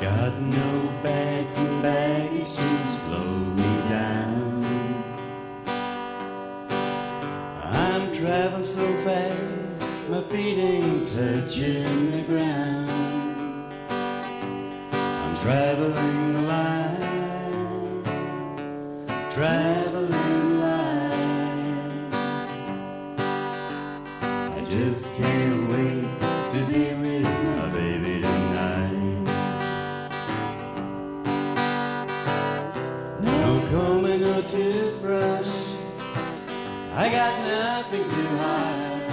Got no bags and baggage to slow me down. I'm traveling so fast, my feet ain't touching the ground. I'm traveling the line, traveling the line. I just can't wait to be with my baby tonight. No comb and no toothbrush, I got nothing to hide.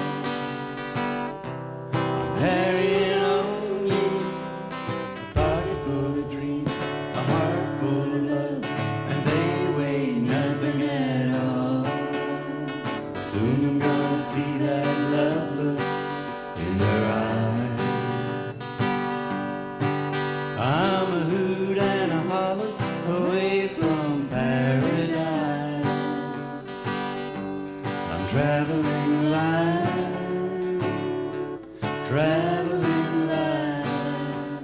I'm carrying only a pocket full of dreams, a heart full of love, and they weigh nothing at all. Soon I'm gonna see that love look in their eyes. I'm a hoot and a holler away from paradise. I'm traveling the line, traveling the line.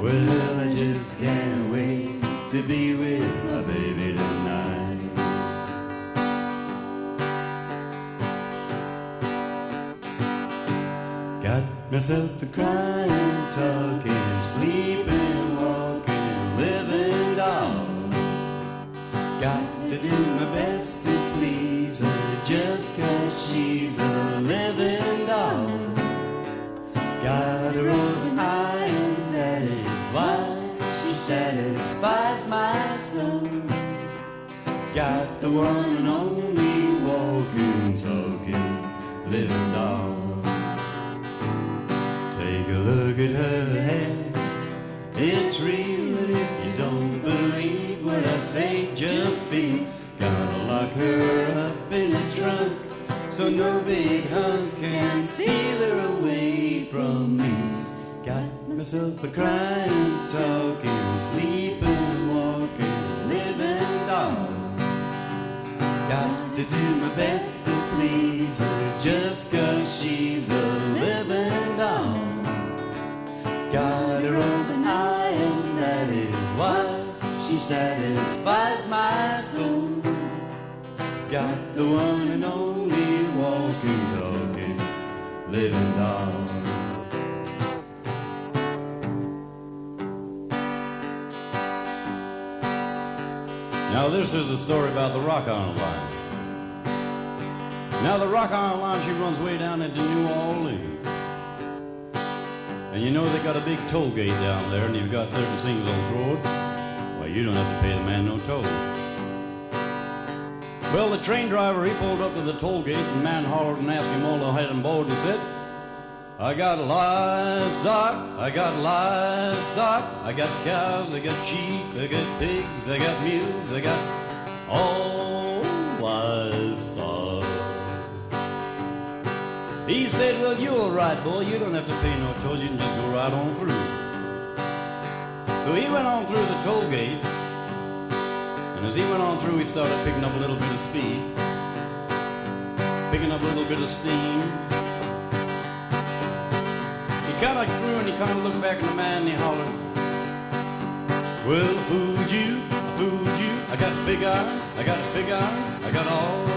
Well, I just can't wait to be with my baby tonight. Got myself a crying, talking, sleeping, walking, living doll. Got to do my best to please her just 'cause she's a living doll. Got her over eye and that is why she satisfies my soul. Got the one and only walking, talking, living doll. Take a look at her hair, it's real, and if you don't believe what I say, just feel. Gonna lock her up in a trunk so no big hunk can steal her away from me. Got myself a crying, talking, sleeping, walking, living doll. Got to do my best to please her just 'cause she's a living doll. Got her open eye and that is why she satisfies my soul. Got the one and only walking, talking, living doll. Now this is a story about the Rock Island Line. Now the Rock Island Line, she runs way down into New Orleans. And you know they got a big toll gate down there, and you've got 30 singles on the road. Well, you don't have to pay the man no toll. Well, the train driver, he pulled up to the toll gates, and the man hollered and asked him all to head on board, and he said, I got livestock, I got livestock, I got cows, I got sheep, I got pigs, I got mules, I got all livestock. He said, well, you're all right, boy, you don't have to pay no toll, you can just go right on through. So he went on through the toll gates, and as he went on through, he started picking up a little bit of speed, picking up a little bit of steam. He kind of threw and he kind of looked back at the man and he hollered, well, I fooled you, I fooled you. I got a big iron, I got a big iron, I got all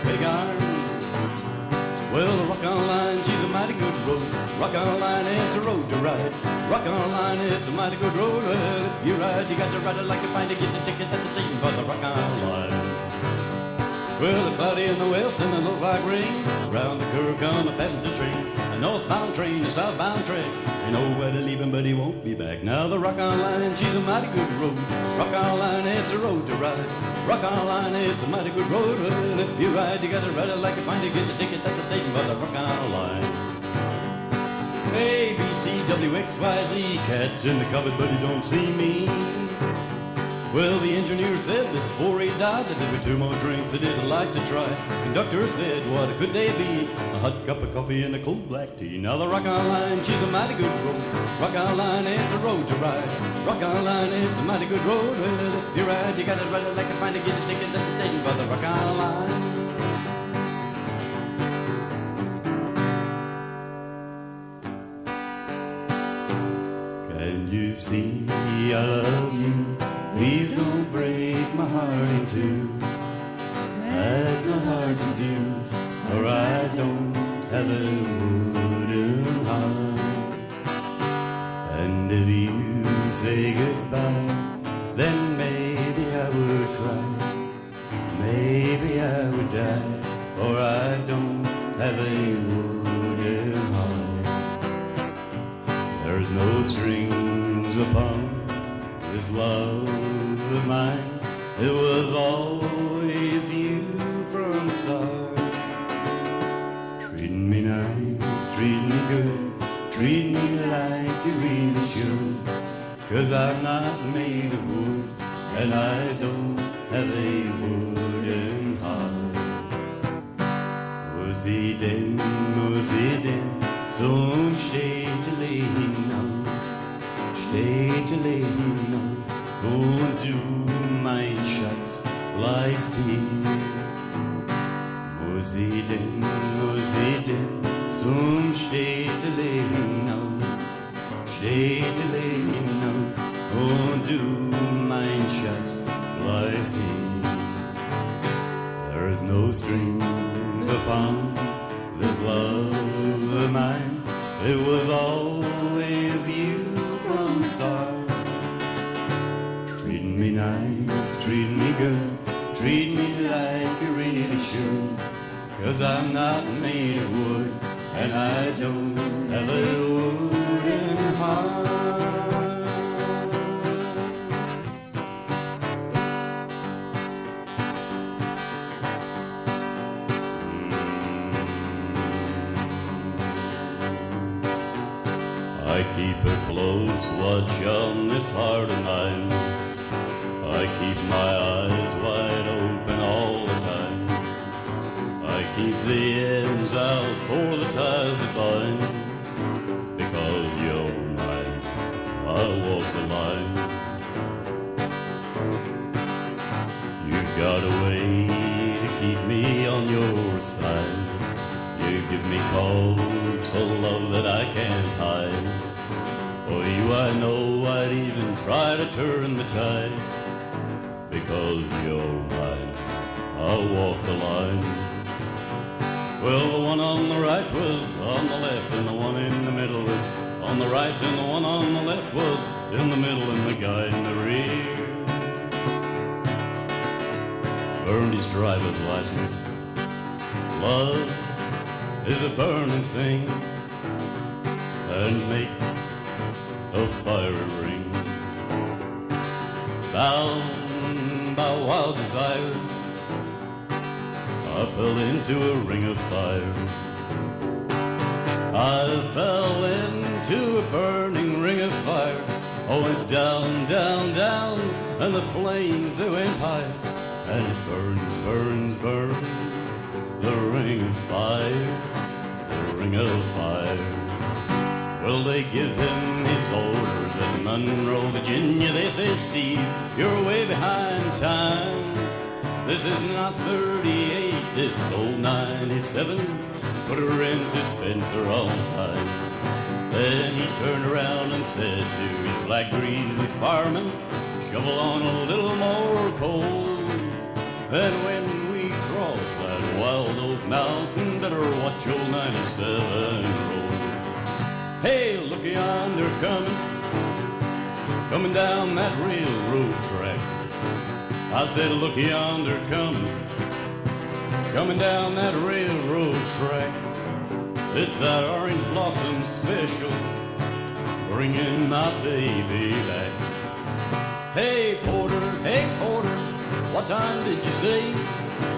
big iron. Well, the Rock Island Line, she's a mighty good road. Rock Island Line, it's a road to ride. Rock Island Line, it's a mighty good road. Well, if you ride, you got to ride it like you find to get the ticket at the station for the Rock Island Line. Well, it's cloudy in the west and it looks like rain. Around the curve come a passenger train. A northbound train, a southbound train. You know where to leave him, but he won't be back. Now the Rock Island Line, she's a mighty good road. Rock Island Line, it's a road to ride. Rock Island Line, it's a mighty good road. Well, if you ride, you gotta ride it like you find to get the ticket at the station for the Rock Island Line. A, B, C, W, X, Y, Z. Cat's in the cupboard, but he don't see me. Well, the engineer said that before he died that there were 2 more drinks that he'd like to try. Conductor said, what could they be? A hot cup of coffee and a cold black tea. Now the Rock Island Line, she's a mighty good road. Rock Island Line, it's a road to ride. Rock Island Line, it's a mighty good road. Well, if you ride, you gotta ride it like a find to get a ticket at the station for the Rock Island Line. baby, I love you. Please don't break my heart in two. That's not hard to do, for I don't have a wooden heart. And if you say goodbye, then maybe I would cry. Maybe I would die, for I don't have a wooden heart. There's no strings upon this love of mine. It was always you from the start. Treating me nice, treating me good, treat me like you really should. 'Cause I'm not made of wood, and I don't have a wooden heart. Was he denn, som steht legen aus, steht legen aus, und du, mein Schatz, bleibst hier. Muss ich denn, zum steht legen aus, steht legen aus, und du, mein Schatz, bleibst hier. There's no strings upon this love of mine. It was always you from the start. Treating me nice, treating me good, treat me like you really should. 'Cause I'm not made of wood, and I don't have a wooden heart. I keep a close watch on this heart of mine. I keep my eyes wide open all the time. I keep the ends out for the ties that bind. Because you're mine, I walk the line. You've got a way to keep me on your side. You give me calls for love that I can't hide. For you I know I'd even try to turn the tide. Because you're mine, I'll walk the line. Well, the one on the right was on the left, and the one in the middle was on the right, and the one on the left was in the middle, and the guy in the rear burned his driver's license. Love is a burning thing and makes a fiery ring. Bound by wild desire, I fell into a ring of fire. I fell into a burning ring of fire. I went down, down, down, and the flames they went higher. And it burns, burns, burns, the ring of fire, the ring of fire. Well, they give him his orders at Monroe, Virginia. They said, Steve, you're way behind time. This is not 38, this is old 97. Put her into Spencer on time. Then he turned around and said to his black greasy fireman, shovel on a little more coal. And when we cross that wild oak mountain, better watch old 97 roll. Hey, look yonder coming down that railroad track. I said, look yonder coming down that railroad track. It's that orange blossom special, bringing my baby back. Hey porter, what time did you say?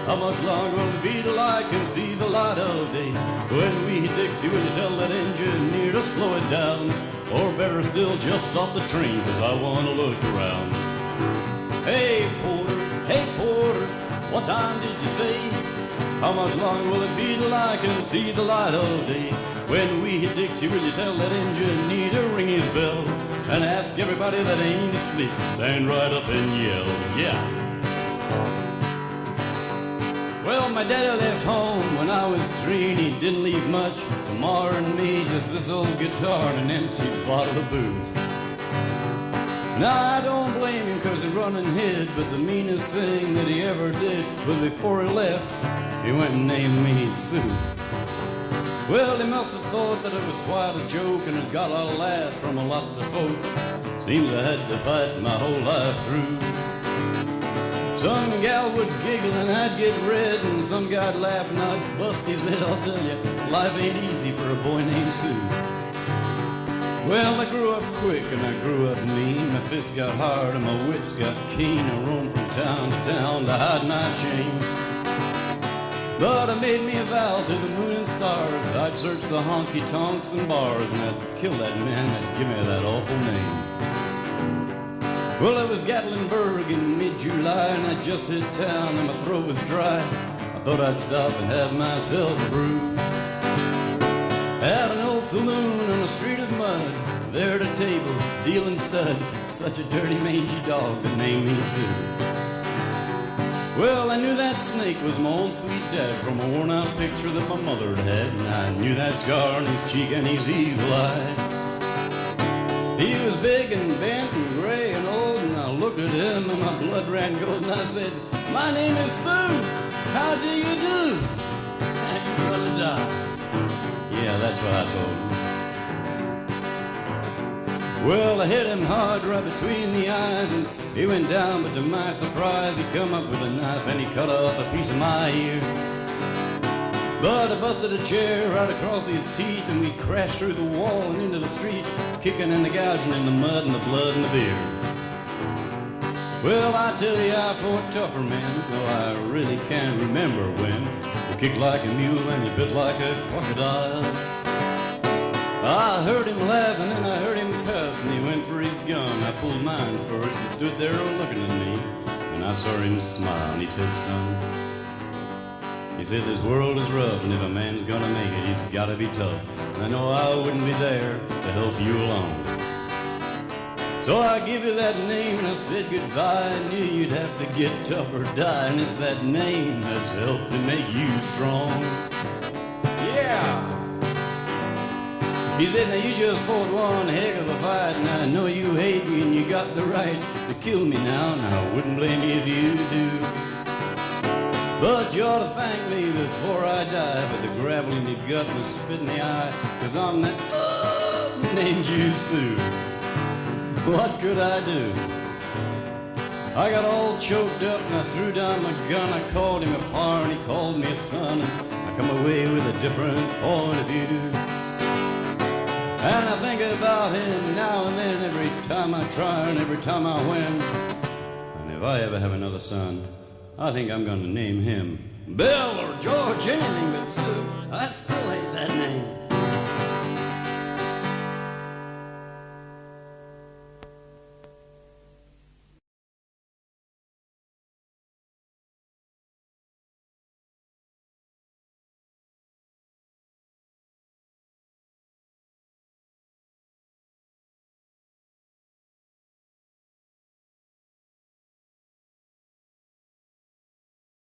How much longer will it be till I can see the light of day? When we hit Dixie, will you tell that engineer to slow it down? Or better still, just stop the train, 'cause I want to look around. Hey porter, what time did you say? How much longer will it be till I can see the light of day? When we hit Dixie, will you tell that engineer to ring his bell? And ask everybody that ain't asleep to stand right up and yell, yeah. Well, my daddy left home when I was 3, and he didn't leave much to Ma and me, just this old guitar and an empty bottle of booze. Now I don't blame him 'cause he run and hid, but the meanest thing that he ever did was before he left, he went and named me Sue. Well, he must have thought that it was quite a joke and it got a lot of laughs from lots of folks. Seems I had to fight my whole life through. Some gal would giggle and I'd get red, and some guy'd laugh and I'd bust his head. I'll tell you, life ain't easy for a boy named Sue. Well, I grew up quick and I grew up mean. My fists got hard and my wits got keen. I roamed from town to town to hide my shame. But I made me a vow to the moon and stars, I'd search the honky-tonks and bars, and I'd kill that man that'd give me that awful name. Well, it was Gatlinburg in mid-July, and I just hit town and my throat was dry. I thought I'd stop and have myself a brew. At an old saloon on a street of mud, there at a table, dealing stud, such a dirty mangy dog that named me Sue. Well, I knew that snake was my own sweet dad from a worn-out picture that my mother had, and I knew that scar on his cheek and his evil-eyed. He was big and bent and gray and old, and I looked at him and my blood ran cold, and I said, "My name is Sue. How do you do?" "You're gonna die." Yeah, that's what I told him. Well, I hit him hard right between the eyes, and he went down, but to my surprise, he come up with a knife and he cut off a piece of my ear. But I busted a chair right across his teeth, and we crashed through the wall and into the street, kicking and the gouging in the mud and the blood and the beer. Well, I tell you, I fought tougher, man, though I really can't remember when. He kicked like a mule and he bit like a crocodile. I heard him laugh and then I heard him cuss, and he went for his gun. I pulled mine first and stood there looking at me, and I saw him smile, and he said, "Son," he said, "this world is rough, and if a man's gonna make it, he's gotta be tough. And I know I wouldn't be there to help you along. So I give you that name and I said goodbye. I knew you'd have to get tough or die, and it's that name that's helped to make you strong." Yeah! He said, "Now you just fought one heck of a fight, and I know you hate me and you got the right to kill me now, and I wouldn't blame you if you do. But you ought to thank me before I die for the gravel in your gut and the spit in the eye, 'cause I'm that named you Sue. What could I do? I got all choked up and I threw down my gun. I called him a par and he called me a son, and I come away with a different point of view. And I think about him now and then, every time I try and every time I win. And if I ever have another son, I think I'm going to name him Bill or George, anything but Sue. I still hate that name.